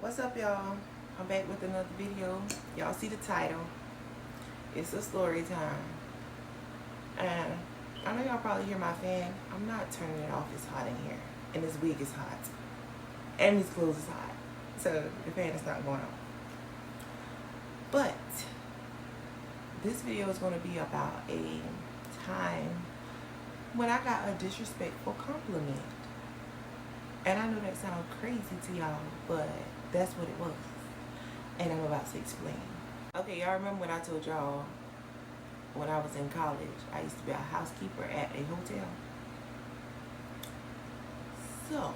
What's up, y'all? I'm back with another video. Y'all see the title. It's a story time. And I know y'all probably hear my fan. I'm not turning it off. It's hot in here. And this wig is hot. And these clothes is hot. So the fan is not going on. But this video is going to be about a time when I got a disrespectful compliment. And I know that sounds crazy to y'all, but that's what it was. And I'm about to explain. Okay, y'all remember when I told y'all when I was in college, I used to be a housekeeper at a hotel. So,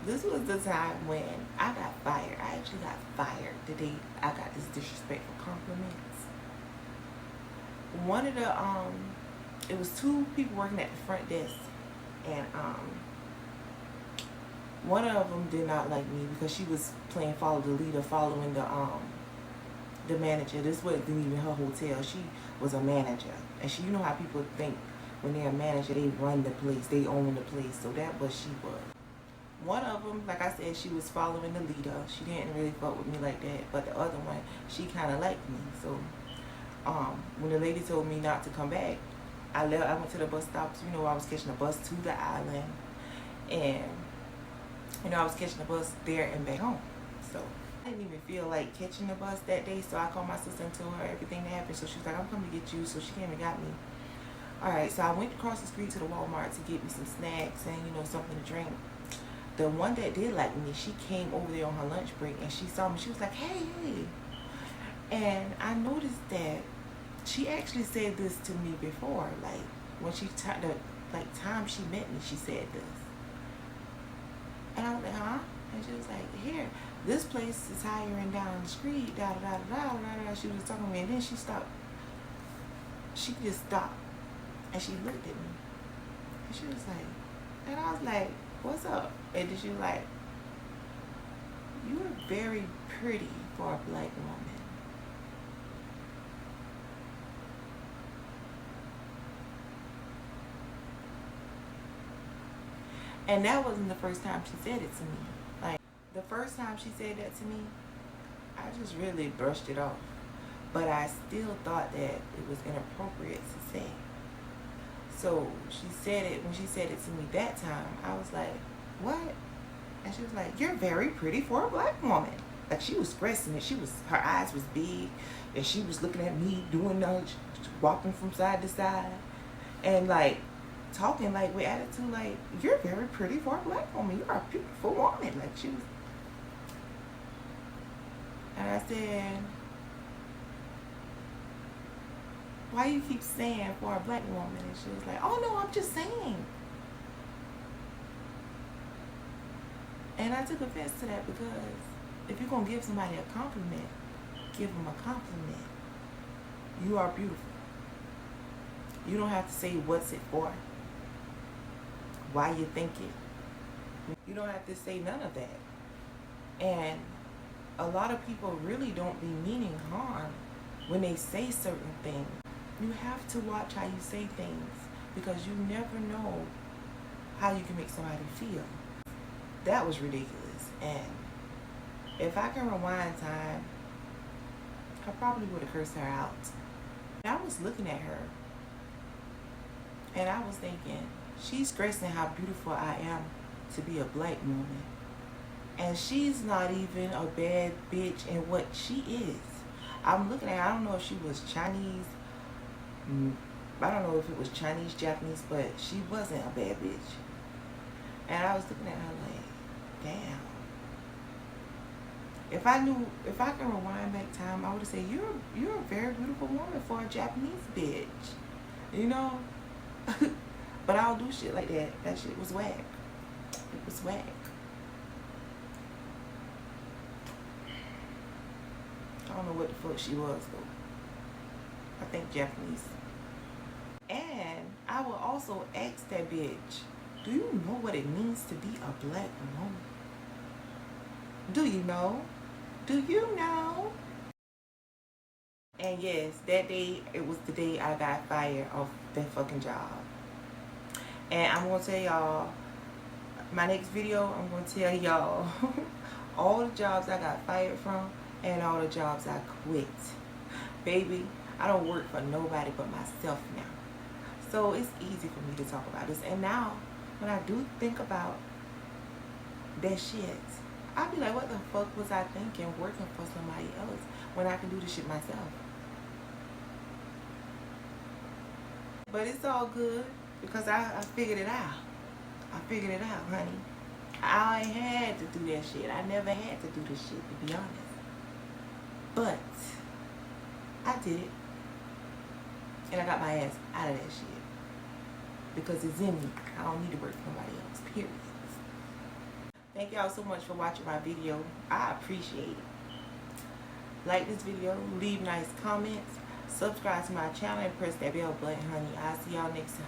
this was the time when I got fired. I actually got fired the day I got this disrespectful compliments. One of the, it was two people working at the front desk. And one of them did not like me because she was playing follow the leader, following the manager. This wasn't even her hotel. She was a manager, and you know how people think when they're a manager, they run the place, they own the place. So that was she was. One of them, like I said, she was following the leader. She didn't really fuck with me like that. But the other one, she kind of liked me. So when the lady told me not to come back, I went to the bus stops. You know, I was catching a bus to the island. And, you know, I was catching a bus there and back home. So I didn't even feel like catching the bus that day. So I called my sister and told her everything that happened. So she was like, I'm coming to get you. So she came and got me. All right, so I went across the street to the Walmart to get me some snacks and, you know, something to drink. The one that did like me, she came over there on her lunch break and she saw me. She was like, hey, hey. And I noticed that she actually said this to me before, like when she time she met me, she said this. And I was like, huh? And she was like, here, this place is hiring down the street, da da da da da da. She was talking to me, and then she stopped. She just stopped, and she looked at me, and she was like, and I was like, what's up? And then she was like, you are very pretty for a black woman. And that wasn't the first time she said it to me. Like, the first time she said that to me, I just really brushed it off. But I still thought that it was inappropriate to say. So she said it, when she said it to me that time, I was like, what? And she was like, you're very pretty for a black woman. Like, she was stressing it. Her eyes was big, and she was looking at me, doing walking from side to side. And like, talking like with attitude, like, you're very pretty for a black woman. You're a beautiful woman. Like, she was. And I said, why you keep saying for a black woman? And she was like, oh no, I'm just saying. And I took offense to that because if you're gonna give somebody a compliment, give them a compliment. You are beautiful. You don't have to say what's it for, why you think it. You don't have to say none of that. And a lot of people really don't be meaning harm when they say certain things. You have to watch how you say things because you never know how you can make somebody feel. That was ridiculous. And if I can rewind time, I probably would have cursed her out. I was looking at her and I was thinking, she's stressing how beautiful I am to be a black woman. And she's not even a bad bitch in what she is. I'm looking at her, I don't know if she was Chinese. I don't know if it was Chinese, Japanese, but she wasn't a bad bitch. And I was looking at her like, damn. If I can rewind back time, I would have said, you're a very beautiful woman for a Japanese bitch. You know? But I don't do shit like that. That shit was whack. It was whack. I don't know what the fuck she was though. I think Japanese. And I will also ask that bitch, do you know what it means to be a black woman? Do you know? Do you know? And yes, that day, it was the day I got fired off that fucking job. And I'm gonna tell y'all, My next video, I'm going to tell y'all all the jobs I got fired from and all the jobs I quit. Baby, I don't work for nobody but myself now. So it's easy for me to talk about this. And now, when I do think about that shit, I'll be like, what the fuck was I thinking working for somebody else when I can do this shit myself? But it's all good because I figured it out. I figured it out, honey. I ain't had to do that shit. I never had to do this shit, to be honest. But I did it. And I got my ass out of that shit. Because it's in me. I don't need to work for nobody else, period. Thank y'all so much for watching my video. I appreciate it. Like this video, leave nice comments, subscribe to my channel, and press that bell button, honey. I'll see y'all next time.